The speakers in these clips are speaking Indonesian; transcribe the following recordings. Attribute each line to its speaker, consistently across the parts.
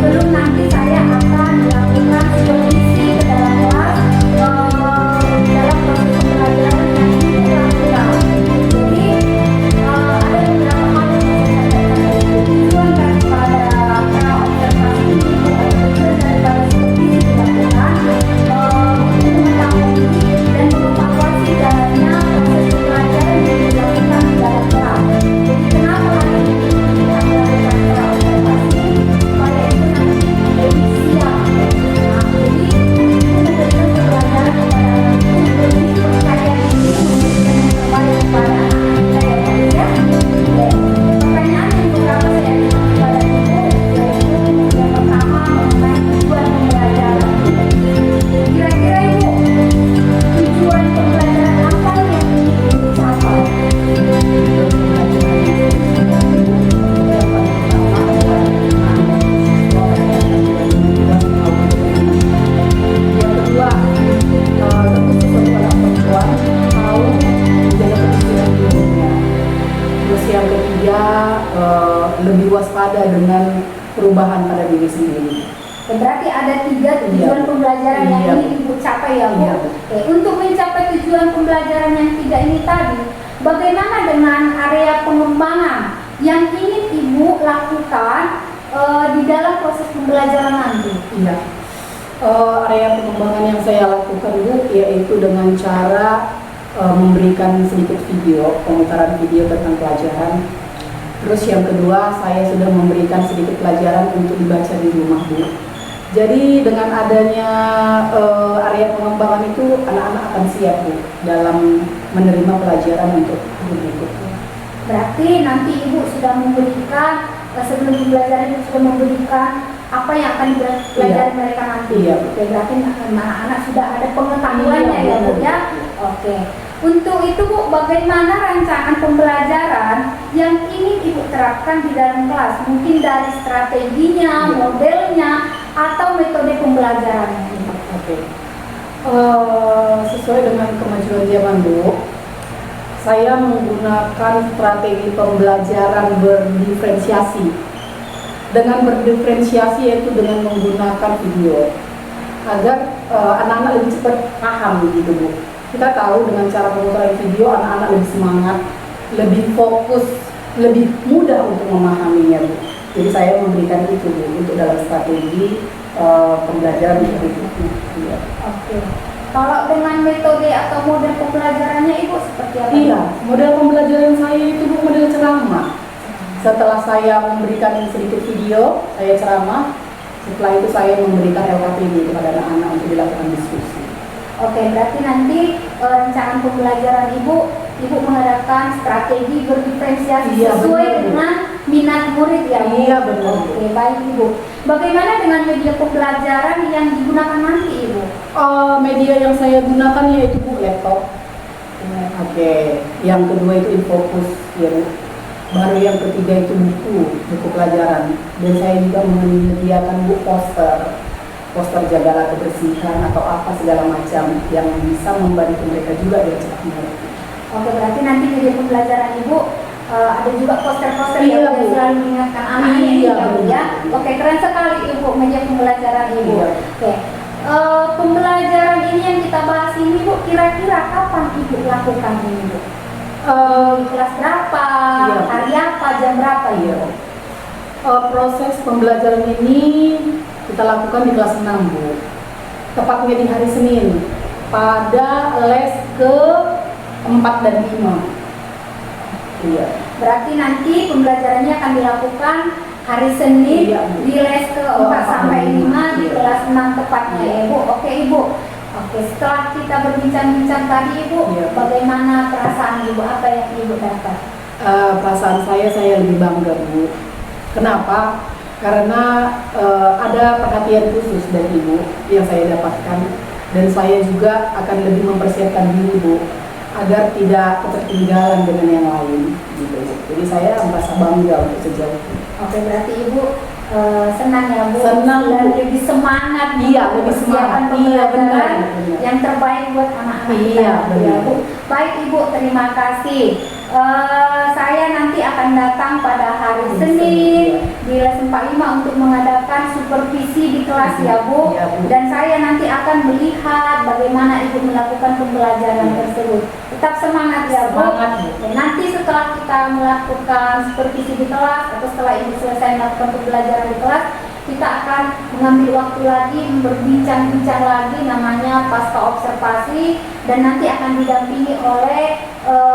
Speaker 1: sebelum nanti saya akan melakukan supervisi ke dalam kelas dalam proses pembelajaran yang ini lakukan. Jadi ada beberapa hal yang saya sampaikan tadi. Tujuan daripada observasi ini atau tujuan daripada supervisi dilakukan untuk mengetahui dan mengevaluasi jalannya proses pembelajaran yang dilakukan di dalam kelas. Jadi kenapa hari ini kita melakukan observasi supaya itu nanti lebih siap. Nah, jadi itu memberikan pembelajaran kepada anak itu lebih percaya diri, memberikan yang terbaik kepada anak kita ya Pak ya. Oke. Pertanyaan yang beberapa saya ajukan kepada ibu yaitu yang pertama mengenai tujuan pembelajaran. Kira-kira ibu tujuan pembelajaran apa yang ingin ibu capai?
Speaker 2: Yang ketiga, lebih waspada dengan perubahan pada diri sendiri.
Speaker 1: Berarti ada 3 tujuan pembelajaran yang ingin ibu capai ya Bu. Oke, untuk mencapai tujuan pembelajaran yang 3 ini tadi, bagaimana dengan area pengembangan yang ingin ibu lakukan di dalam proses pembelajaran nanti?
Speaker 2: Iya. Area pengembangan yang saya lakukan Bu, yaitu dengan cara memberikan sedikit video, pemutaran video tentang pelajaran. Terus yang kedua, saya sudah memberikan sedikit pelajaran untuk dibaca di rumah Bu. Jadi dengan adanya area pengembangan itu, anak-anak akan siap Bu dalam menerima pelajaran untuk berikutnya.
Speaker 1: Berarti nanti ibu sudah memberikan sebelum pembelajaran ibu sudah memberikan apa yang akan dipelajari mereka nanti.
Speaker 2: Iya.
Speaker 1: Oke, berarti anak-anak sudah ada pengetahuannya ya Bu ya. Oke. Untuk itu Bu, bagaimana rancangan pembelajaran yang ingin ibu terapkan di dalam kelas? Mungkin dari strateginya, modelnya, atau metode pembelajarannya.
Speaker 2: Oke. Sesuai dengan kemajuan zaman Bu, saya menggunakan strategi pembelajaran berdiferensiasi. Dengan berdiferensiasi yaitu dengan menggunakan video agar anak-anak lebih cepat paham gitu Bu. Kita tahu dengan cara pemutaran video anak-anak lebih semangat, lebih fokus, lebih mudah untuk memahaminya Bu. Jadi saya memberikan itu Bu untuk dalam strategi pembelajaran berikutnya. Ya.
Speaker 1: Oke. Kalau dengan metode atau model pembelajarannya ibu seperti apa?
Speaker 2: Iya, model pembelajaran saya itu Bu model ceramah. Setelah saya memberikan sedikit video, saya ceramah. Setelah itu saya memberikan LKPD kepada anak-anak untuk dilakukan diskusi.
Speaker 1: Oke, berarti nanti rencana pembelajaran ibu mengadakan strategi berdiferensiasi sesuai dengan minat murid ya Bu?
Speaker 2: Iya benar.
Speaker 1: Oke, baik Ibu. Bagaimana dengan media pembelajaran yang digunakan nanti Ibu?
Speaker 2: Media yang saya gunakan yaitu Bu laptop. Oke. Yang kedua itu infocus ya Bu. Baru yang ketiga itu buku pelajaran. Dan saya juga menyediakan Bu poster jagalah kebersihan atau apa segala macam yang bisa membantu mereka juga biar cepat mengerti.
Speaker 1: Oke, berarti nanti media pembelajaran Ibu ada juga poster-poster yang selalu mengingatkan anak-anak ya. Oke, keren sekali Ibu media pembelajaran Ibu.
Speaker 2: Iya.
Speaker 1: Oke. Pembelajaran ini yang kita bahas ini Bu, kira-kira kapan Ibu lakukan ini Bu? Kelas berapa?
Speaker 2: Iya.
Speaker 1: Hari apa? Jam berapa Ibu?
Speaker 2: Proses pembelajaran ini kita lakukan di kelas 6 Bu. Tepatnya di hari Senin pada les ke 4 dan 5. Iya.
Speaker 1: Berarti nanti pembelajarannya akan dilakukan hari Senin di les ke 4 sampai 5 di kelas 6 tepatnya ya Ibu. Oke Ibu. Oke, setelah kita berbincang-bincang tadi Ibu, bagaimana perasaan Ibu? Apa yang Ibu dapat?
Speaker 2: Perasaan saya lebih bangga Bu. Kenapa? Karena ada perhatian khusus dari Ibu yang saya dapatkan, dan saya juga akan lebih mempersiapkan diri Bu agar tidak ketertinggalan dengan yang lain gitu. Jadi saya merasa bangga untuk sejauh ini.
Speaker 1: Oke, berarti Ibu senang ya Bu?
Speaker 2: Senang
Speaker 1: dan
Speaker 2: Bu.
Speaker 1: lebih semangat
Speaker 2: Lebih semangat. Iya benar.
Speaker 1: Yang terbaik buat anak-anak kita.
Speaker 2: Iya benar.
Speaker 1: Bu. Baik Ibu, terima kasih. Saya nanti akan datang pada hari Senin di les 45 untuk mengadakan super mengisi di kelas ya Bu.
Speaker 2: Ya, Bu.
Speaker 1: Dan saya nanti akan melihat bagaimana Ibu melakukan pembelajaran tersebut. Tetap semangat ya Bu.
Speaker 2: Semangat, Bu.
Speaker 1: Dan nanti setelah kita melakukan supervisi di kelas atau setelah Ibu selesai melakukan pembelajaran di kelas, kita akan mengambil waktu lagi berbincang-bincang lagi namanya pasca observasi, dan nanti akan didampingi oleh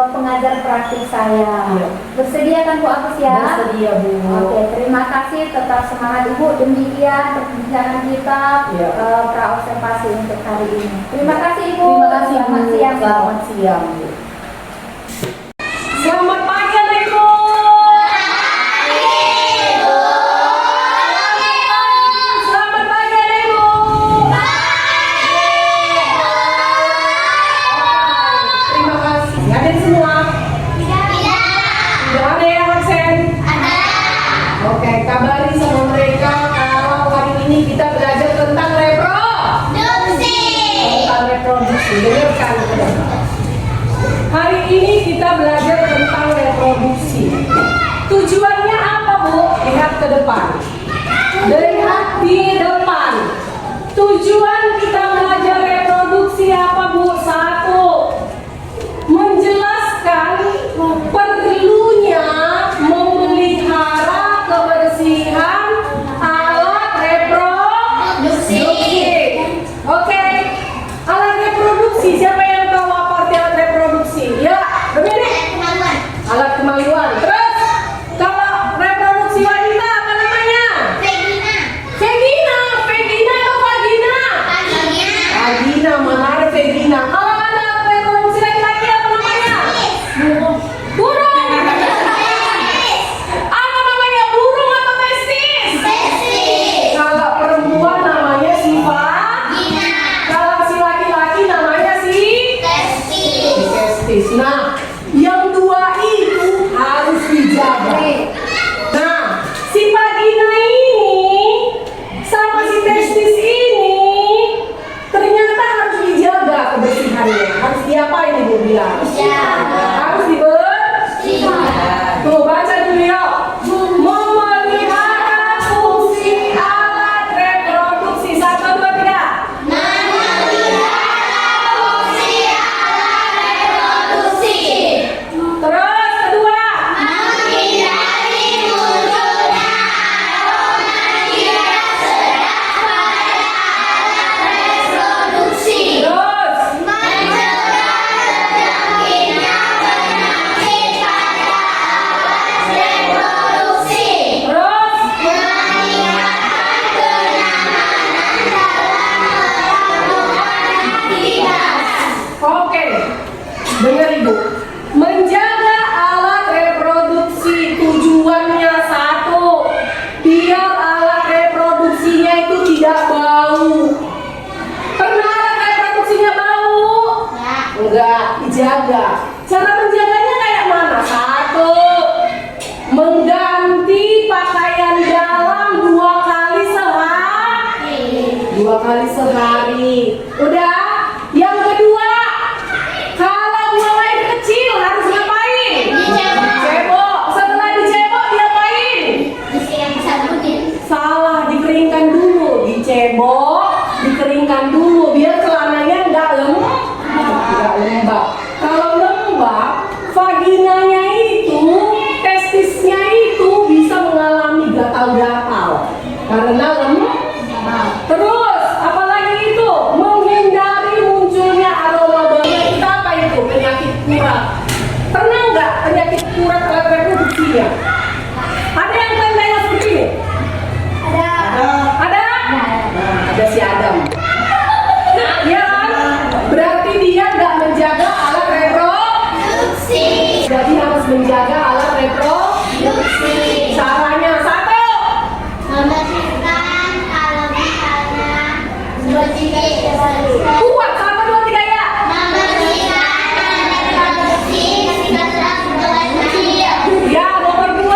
Speaker 1: pengajar praktik saya.
Speaker 2: Iya.
Speaker 1: Bersedia kan Bu Agus ya?
Speaker 2: Bersedia, Bu.
Speaker 1: Oke, terima kasih, tetap semangat Ibu. Demikian perbincangan kita
Speaker 2: Iya.
Speaker 1: pra observasi untuk hari ini. Terima kasih Ibu.
Speaker 2: Terima kasih, Bu.
Speaker 1: Selamat siang.
Speaker 2: Selamat siang, Bu.
Speaker 3: Selamat pagi anak-ibu. Selamat pagi anak-ibu. Terima kasih. Hadir semua? Tidak ada yang absen? Oke, kabari sama mereka kalau hari ini kita belajar tentang reproduksi. Dengarkan teman-teman. Hari ini kita belajar tentang reproduksi. Tujuannya apa, Bu? Lihat ke depan. Lihat di depan. Tujuan kita belajar reproduksi apa, Bu? Satu, menjelaskan perlunya memelihara kebersihan alat reproduksi. Oke. Alat reproduksi, siapa yang tahu apa arti alat reproduksi? Ya, begini. Alat kemaluan. Terus, kalau reproduksi wanita apa namanya? Vagina. Vagina atau vagina? Vagina, mana ada vagina? Kalau ada reproduksi laki-laki apa namanya? Burung. Apa namanya? Burung atau testis? Kalau perempuan namanya sifat. Kalau si laki-laki namanya si testis. Nah, yang dua itu harus dijaga. Nah, si vagina ini sama si testis ini ternyata harus dijaga kebersihannya. Harus diapain Ibu bilang? Harus dibersihkan. Tuh, baca dulu yuk. Memelihara fungsi alat reproduksi. 1, 2, 3. Terus kedua. Terus. Terus. Oke, dengar Ibu. Menjaga alat reproduksi tujuannya satu, biar alat reproduksinya itu tidak bau. Pernah alat reproduksinya bau? Enggak, dijaga. Cara menjaganya kayak mana? Satu, mengganti pakaian dalam 2 kali sehari. 2 kali sehari. Udah? Yang kedua, kalau buang air kecil harus ngapain? Dicebok. Setelah dicebok diapain? Salah, dikeringkan dulu. Dicebok, dikeringkan dulu biar celananya nggak lembab. Kalau lembab, vaginanya itu, testisnya itu bisa mengalami gatal-gatal karena lembab. Terus, apalagi itu? Menghindari munculnya aroma bau. Kita apa itu? Penyakit kurat. Pernah nggak penyakit kurat alat reproduksinya? Ada yang tanda seperti ini? Ada? Ada si Adam. Ya kan? Berarti dia nggak menjaga alat reproduksi. Jadi harus menjaga alat reproduksi. Caranya satu. Kuat 1, 2, 3 ya. Ya, nomor 2.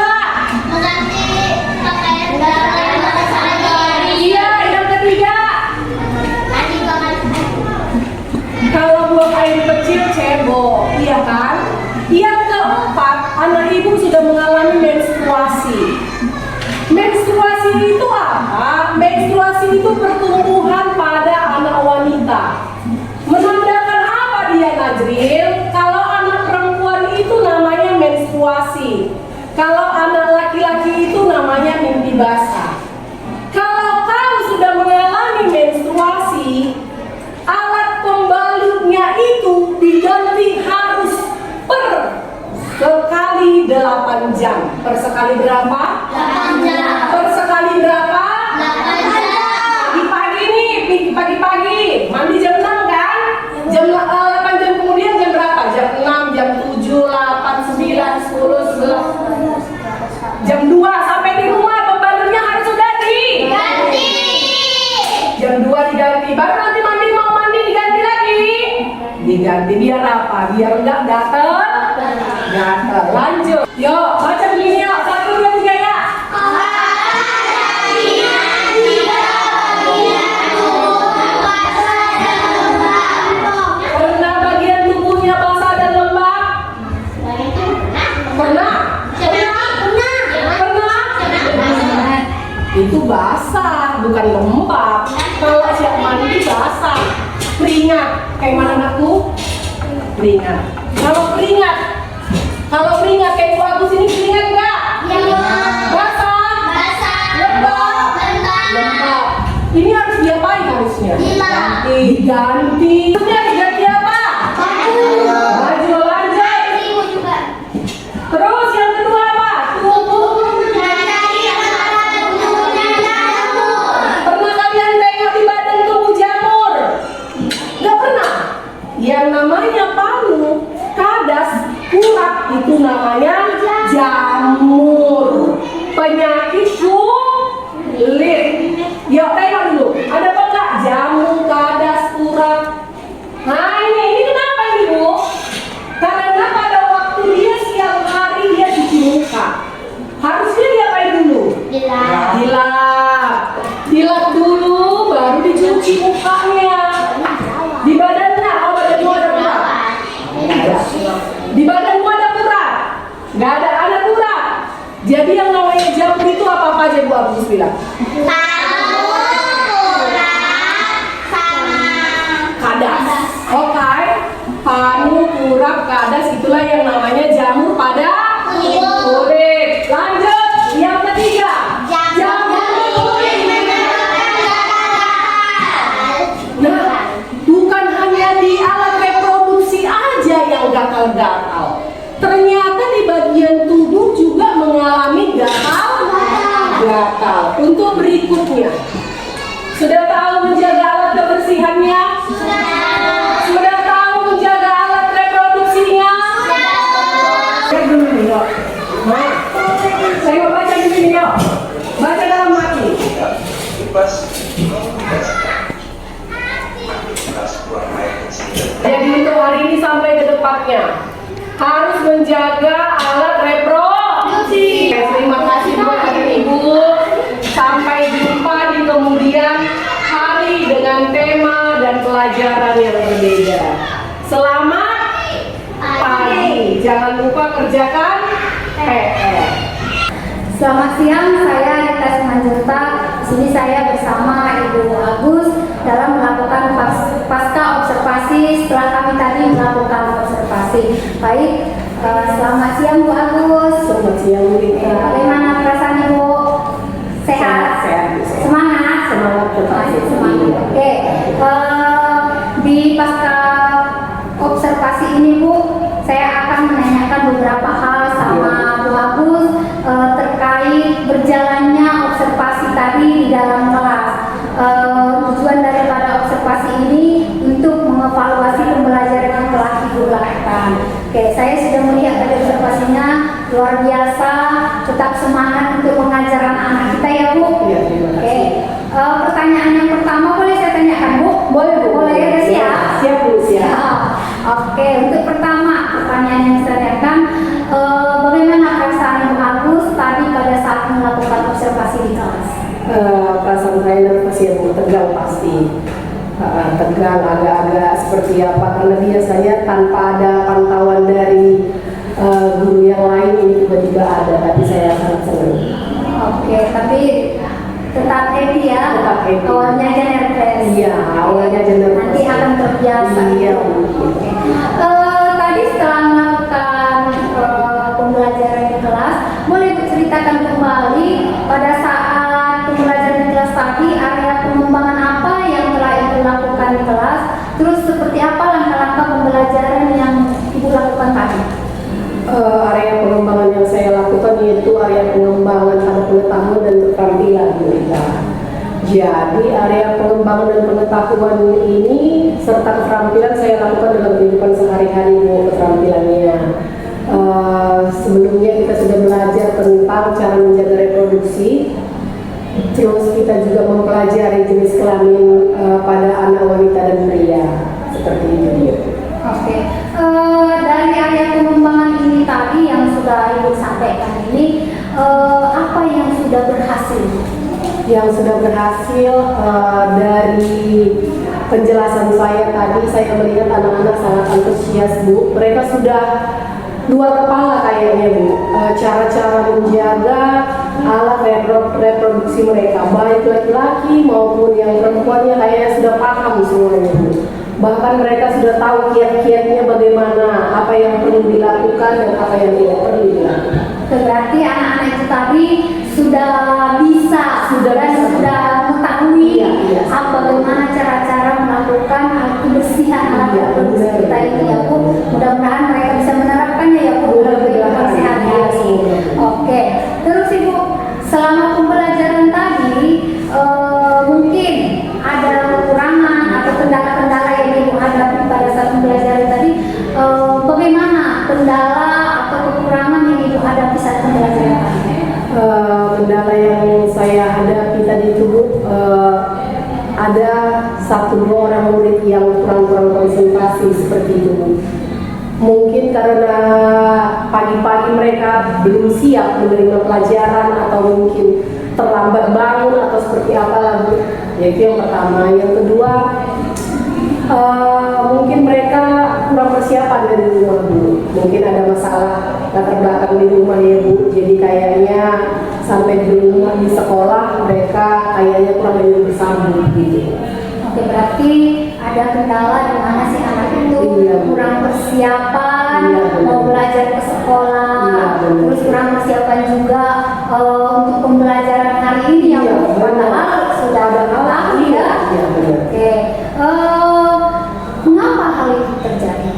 Speaker 3: Iya, yang ketiga. Kalau buang air kecil cebok, iya kan? Yang keempat, anak ibu sudah mengalami menstruasi. Menstruasi itu apa? Menstruasi menjadi basah. Kalau kau sudah mengalami menstruasi, alat pembalutnya itu diganti harus per sekali 8 jam. Per sekali berapa?
Speaker 1: 8 jam.
Speaker 3: Per sekali berapa?
Speaker 1: 8 jam.
Speaker 3: Pagi-pagi nih, pagi-pagi. Mandi jam 6 kan? Jam 8 jam kemudian jam berapa? Jam 6, jam 7, 8, 9, 10, 11. Jam 2 sampai di rumah pembalutnya harus sudah
Speaker 1: Ganti.
Speaker 3: jam 2 diganti. Baru nanti mau mandi diganti lagi. Diganti biar apa? Biar enggak gatel. Gatel. Lanjut. Yuk, baca begini yuk. 1, 2, 3 ya. Pernah bagian tubuhnya basah dan lembab? Pernah? Pernah? Itu basah, bukan lembab. Kalau siap mandi basah. Keringat. Kayak mana anakku? Keringat. Kalau keringat kayak Bu Agus ini keringat enggak? Basah? Lembab? Lembab. Ini harus diapain harusnya? Diganti. Terusnya diganti apa? Baju. Lanjut. Terus yang kedua apa? Pernah kalian tengok di badan tubuh jamur? Nggak pernah? Yang namanya palu, kadas, urat itu namanya jamur. Penyakit kulit. Yuk tengok dulu. Ada apa enggak? Jamur, kadas, urat. Nah ini kenapa ini Bu? Karena pada waktu dia siang hari dia cuci muka. Harusnya diapain dulu? Dilap dulu baru dicuci mukanya. Di badannya, badanmu ada urat? Di badanmu ada urat? Nggak ada urat. Jadi yang namanya jamur itu apa aja Bu Agus bilang? Kadas. Oke. Panu, kurap, kadas itulah yang namanya jamur pada kulit. Lanjut. Yang ketiga. Nah, bukan hanya di alat reproduksi aja yang gatal-gatal. Ternyata di bagian tubuh juga mengalami gatal. Untuk berikutnya, sudah tahu menjaga alat kebersihannya? Sudah tahu menjaga alat reproduksinya? Cek dulu nih, yuk. Nah, saya mau baca di sini, yuk. Baca dalam hati. Jadi untuk hari ini sampai ke depannya harus menjaga alat reproduksi. Terima kasih buat Ibu. Sampai jumpa di kemudian hari dengan tema dan pelajaran yang berbeda. Selamat pagi. Jangan lupa kerjakan PR.
Speaker 1: Selamat siang, saya Rita Simanjuntak. Di sini saya bersama Ibu Agus dalam melakukan pasca observasi setelah kami tadi melakukan observasi. Baik, selamat siang Bu Agus.
Speaker 3: Selamat siang Bu Rita.
Speaker 1: Bagaimana perasaan Ibu? Sehat? Semangat?
Speaker 3: Masih
Speaker 1: Semangat. Oke. Di pasca observasi ini Bu, saya akan menanyakan beberapa hal sama Bu Agus terkait berjalannya observasi tadi di dalam kelas. Tujuan daripada observasi ini untuk mengevaluasi pembelajaran yang telah Ibu lakukan. Oke, saya sudah melihat tadi observasinya luar biasa. Tetap semangat untuk mengajar anak-anak kita ya Bu.
Speaker 3: Iya, terima kasih.
Speaker 1: Oke, pertanyaan yang pertama boleh saya tanyakan Bu?
Speaker 3: Boleh Bu.
Speaker 1: Boleh ya siap?
Speaker 3: Siap Bu, siap.
Speaker 1: Oke, untuk pertama pertanyaan yang saya tanyakan, bagaimana perasaan Ibu Agus tadi pada saat melakukan observasi di kelas?
Speaker 3: Perasaan saya nervous ya Bu, tegang pasti. Tegang agak-agak seperti apa, karena biasanya tanpa ada pantauan dari guru yang lain ini tiba-tiba ada, tapi saya sangat senang.
Speaker 1: Oke, tapi tetap happy ya?
Speaker 3: Tetap happy.
Speaker 1: Awalnya aja nervous.
Speaker 3: Iya, awalnya aja nervous.
Speaker 1: Nanti akan terbiasa.
Speaker 3: Iya.
Speaker 1: Oke. Tadi setelah melakukan pembelajaran di kelas, boleh ceritakan kembali pada saat
Speaker 3: Jadi area pengembangan dan pengetahuan ini serta keterampilan saya lakukan dalam kehidupan sehari-hari Bu, keterampilannya. Sebelumnya kita sudah belajar tentang cara menjaga reproduksi. Terus kita juga mempelajari jenis kelamin pada anak wanita dan pria. Seperti itu dia.
Speaker 1: Oke. Dari area pengembangan ini tadi yang sudah Ibu sampaikan ini, apa yang sudah berhasil?
Speaker 3: Yang sudah berhasil dari penjelasan saya tadi, saya melihat anak-anak sangat antusias Bu. Mereka sudah luar kepala kayaknya Bu, cara-cara menjaga alat reproduksi mereka, baik laki-laki maupun yang perempuannya kayaknya sudah paham semuanya Bu. Bahkan mereka sudah tahu kiat-kiatnya bagaimana, apa yang perlu dilakukan dan apa yang tidak perlu dilakukan.
Speaker 1: Berarti anak-anak itu tadi sudah bisa dan sudah mengetahui
Speaker 3: Iya.
Speaker 1: bagaimana cara-cara melakukan kebersihan alat reproduksi kita ini ya Bu. Mudah-mudahan mereka bisa menerapkannya ya Bu dalam kehidupan sehari-hari. Oke. Terus Ibu, selama pembelajaran tadi mungkin ada kekurangan atau kendala-kendala yang Ibu hadapi pada saat pembelajaran tadi. Bagaimana kendala atau kekurangan yang Ibu hadapi saat pembelajaran tadi?
Speaker 3: Kendala yang saya hadapi tadi itu Bu, ada 1-2 orang murid yang kurang konsentrasi seperti itu Bu. Mungkin karena pagi-pagi mereka belum siap menerima pelajaran atau mungkin terlambat bangun atau seperti apa lah Bu. Yaitu yang pertama. Yang kedua, mungkin mereka kurang persiapan dari rumah Bu. Mungkin ada masalah latar belakang di rumah ya Bu. Jadi kayaknya sampai di rumah di sekolah mereka kayaknya kurang bersambung gitu.
Speaker 1: Oke, berarti ada kendala di mana si anak itu kurang persiapan mau belajar ke sekolah, terus kurang persiapan juga untuk pembelajaran hari ini yang padahal sudah ada tahu ya. Oke, mengapa hal itu terjadi?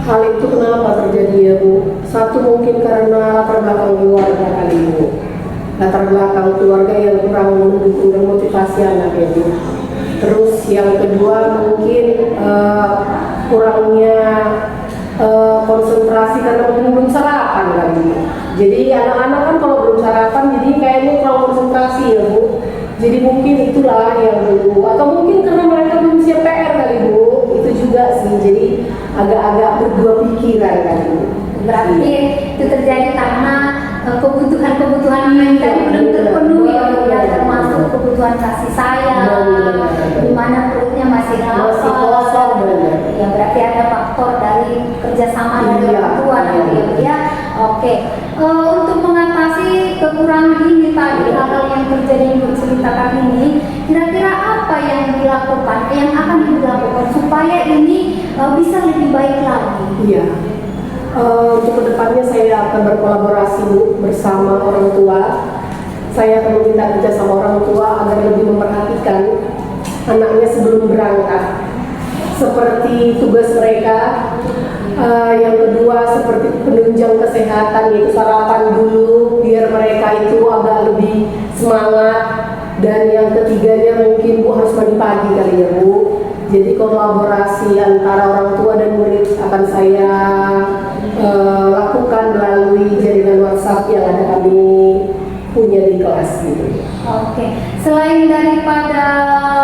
Speaker 3: Hal itu kenapa terjadi ya Bu? Satu mungkin karena latar belakang keluarga kali Bu. Latar belakang keluarga yang kurang mendukung dan motivasi anak ya Bu. Terus yang kedua mungkin kurangnya konsentrasi karena mungkin belum sarapan kali. Jadi anak-anak kan kalau belum sarapan jadi kayaknya kurang konsentrasi ya Bu. Jadi mungkin itulah yang dulu, atau mungkin karena mereka belum siap PR kali Bu. Itu juga sih, jadi agak-agak berdua pikiran kali Bu.
Speaker 1: Berarti itu terjadi karena kebutuhan-kebutuhan yang tadi belum terpenuhi ya, termasuk kebutuhan kasih sayang, di mana perutnya masih
Speaker 3: kosong.
Speaker 1: Ya berarti ada faktor dari kerjasama dari orang tua nanti ya. Oke, untuk mengatasi kekurangan ini tadi, hal-hal yang terjadi yang diceritakan ini, kira-kira apa yang dilakukan, yang akan dilakukan supaya ini bisa lebih baik lagi?
Speaker 3: Iya. Untuk kedepannya saya akan berkolaborasi Bu, bersama orang tua. Saya akan meminta kerja sama orang tua agar lebih memperhatikan anaknya sebelum berangkat, seperti tugas mereka. Yang kedua seperti penunjang kesehatan, yaitu sarapan dulu biar mereka itu agak lebih semangat. Dan yang ketiganya mungkin Bu harus mandi pagi kali ya Bu. Jadi kolaborasi antara orang tua dan murid akan saya lakukan melalui jaringan WhatsApp yang ada kami punya di kelas gitu.
Speaker 1: Oke, selain daripada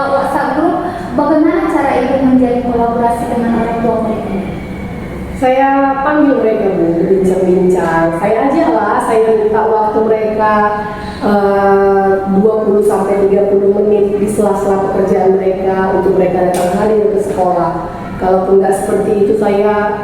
Speaker 1: WhatsApp group, bagaimana cara Ibu menjalin kolaborasi dengan orang tua mereka?
Speaker 3: Saya panggil mereka Bu, berbincang-bincang. Saya aja lah, saya minta waktu mereka 20-30 menit di sela-sela pekerjaan mereka untuk mereka datang hadir ke sekolah. Kalaupun nggak seperti itu, saya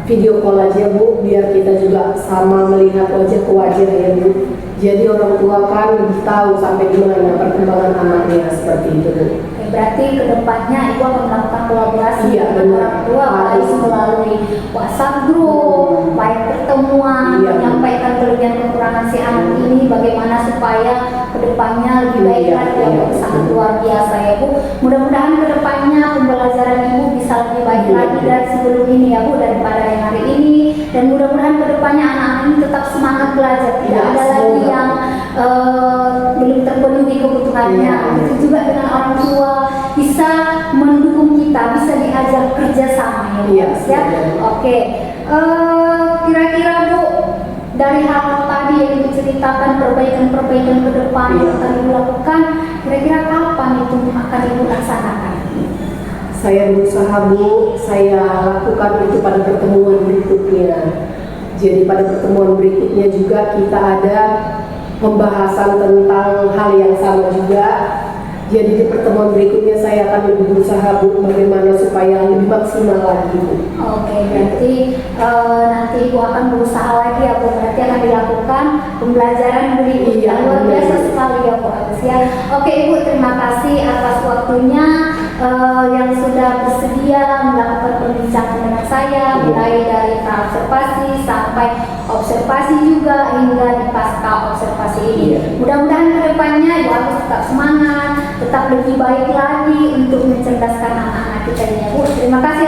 Speaker 3: video call aja Bu, biar kita juga sama melihat wajah ke wajah ya Bu. Jadi orang tua kan lebih tahu sampai di mana perkembangan anaknya, seperti itu Bu.
Speaker 1: Berarti kedepannya Ibu akan melakukan kolaborasi dengan orang tua, baik melalui WhatsApp group, baik pertemuan, menyampaikan kelebihan kekurangan si anak ini, bagaimana supaya kedepannya lebih baik lagi. Sangat luar biasa ya Bu. Mudah-mudahan kedepannya pembelajaran Ibu bisa lebih baik lagi dari sebelum ini ya Bu, daripada yang hari ini. Dan mudah-mudahan kedepannya anak-anak ini tetap semangat belajar, tidak ada lagi yang belum terpenuhi kebutuhannya. Itu juga dengan orang tua bisa mendukung kita, bisa diajar kerjasama ya Bu. Ya. Oke. Kira-kira Bu, dari hal tadi yang diceritakan perbaikan-perbaikan ke depan yang akan Ibu lakukan, kira-kira kapan itu akan Ibu laksanakan?
Speaker 3: Saya berusaha Bu, saya lakukan itu pada pertemuan berikutnya. Jadi pada pertemuan berikutnya juga kita ada pembahasan tentang hal yang sama juga. Jadi di pertemuan berikutnya saya akan lebih berusaha Bu, bagaimana supaya lebih maksimal lagi Bu.
Speaker 1: Oke, berarti nanti Ibu akan berusaha lagi ya Bu, berarti akan dilakukan pembelajaran berikutnya. Luar biasa sekali ya Bu Agus ya. Oke Ibu, terima kasih atas waktunya yang sudah bersedia melakukan perbincangan dengan saya, mulai dari observasi sampai observasi juga hingga di pasca observasi ini. Mudah-mudahan kedepannya Ibu Agus tetap semangat, tetap lebih baik lagi untuk mencerdaskan anak-anak kita ini ya Bu. Terima kasih